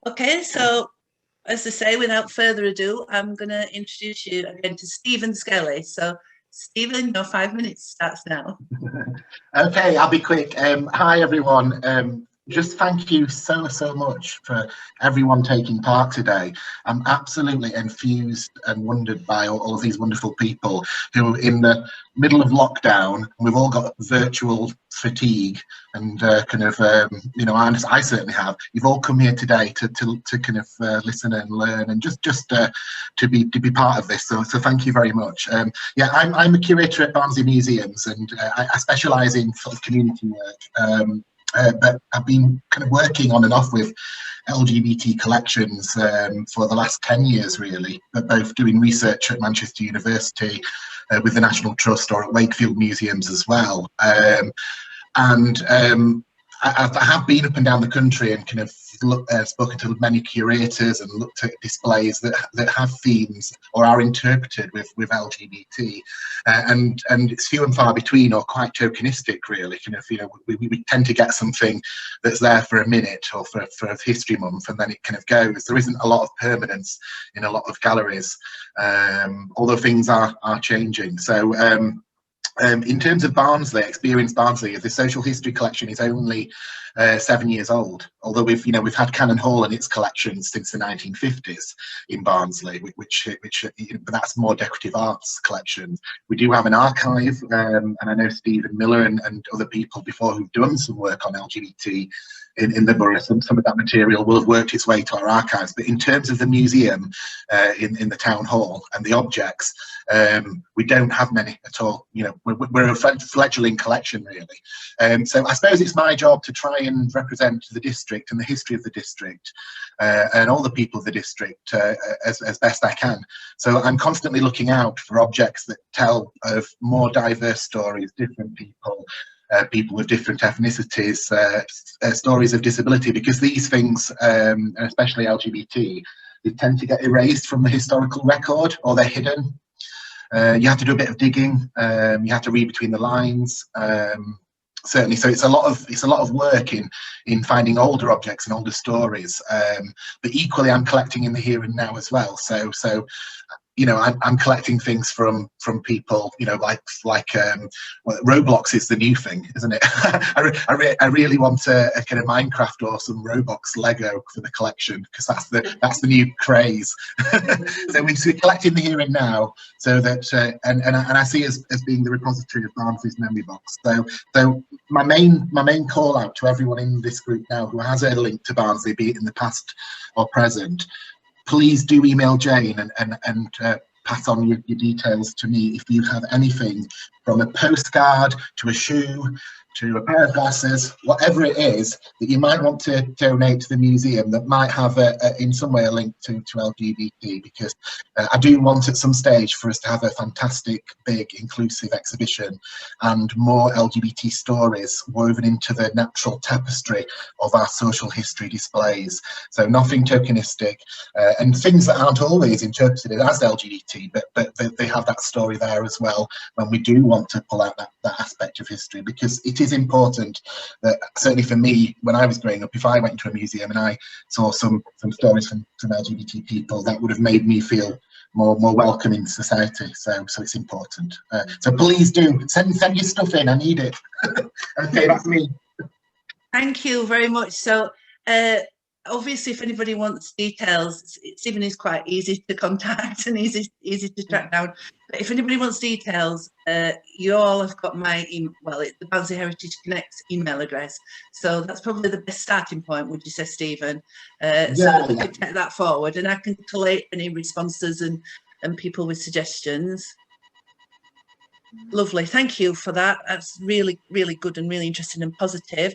Okay, so as I say, without further ado, I'm going to introduce you again to Stephen Skelley. So, Stephen, your 5 minutes starts now. Okay, I'll be quick. Hi, everyone. Just thank you so much for everyone taking part today. I'm absolutely enthused and wondered by all of these wonderful people who, in the middle of lockdown, we've all got virtual fatigue and I certainly have. You've all come here today to kind of listen and learn and just to be part of this. So thank you very much. Yeah, I'm a curator at Barnsley Museums, and I specialise in sort of community work. But I've been kind of working on and off with LGBT collections for the last 10 years, really, but both doing research at Manchester University with the National Trust or at Wakefield Museums as well. I have been up and down the country and kind of spoken to many curators and looked at displays that have themes or are interpreted with LGBT, and it's few and far between or quite tokenistic, really. Kind of, we tend to get something that's there for a minute or for History Month, and then it kind of goes. There isn't a lot of permanence in a lot of galleries, although things are changing. So. In terms of Barnsley, Experience Barnsley, the social history collection is only 7 years old. Although we've had Cannon Hall and its collections since the 1950s in Barnsley, which but that's more decorative arts collections. We do have an archive, and I know Stephen Miller and other people before who've done some work on LGBT in the borough. Some of that material will have worked its way to our archives. But in terms of the museum in the town hall and the objects, we don't have many at all. We're a fledgling collection, really. So I suppose it's my job to try and represent the district and the history of the district and all the people of the district as best I can. So I'm constantly looking out for objects that tell of more diverse stories, different people, people with different ethnicities, stories of disability, because these things, especially LGBT, they tend to get erased from the historical record, or they're hidden. You have to do a bit of digging. You have to read between the lines. Certainly, so it's a lot of work in finding older objects and older stories. But equally, I'm collecting in the here and now as well. So I'm collecting things from people, like Roblox is the new thing, isn't it? I really want a kind of Minecraft or some Roblox Lego for the collection, because that's the new craze. So we're collecting the here and now, so that and I see as being the repository of Barnsley's memory box. So my main call out to everyone in this group now who has a link to Barnsley, be it in the past or present, please do email Jane and pass on your details to me if you have anything, from a postcard to a shoe to a pair of glasses, whatever it is that you might want to donate to the museum that might have in some way a link to LGBT, because I do want at some stage for us to have a fantastic, big, inclusive exhibition and more LGBT stories woven into the natural tapestry of our social history displays. So nothing tokenistic, and things that aren't always interpreted as LGBT, but they have that story there as well when we do want to pull out that aspect of history, because it is important that, certainly for me, when I was growing up, if I went into a museum and I saw some stories from LGBT people, that would have made me feel more welcome in society. So it's important. So please do send your stuff in. I need it. Okay, that's me. Thank you very much. So obviously, if anybody wants details, Stephen is quite easy to contact and easy to track down. But if anybody wants details, you all have got my email. Well, it's the Barnsley Heritage Connect email address. So that's probably the best starting point, would you say, Stephen? So we can take that forward, and I can collate any responses and people with suggestions. Lovely, thank you for that. That's really, really good and really interesting and positive.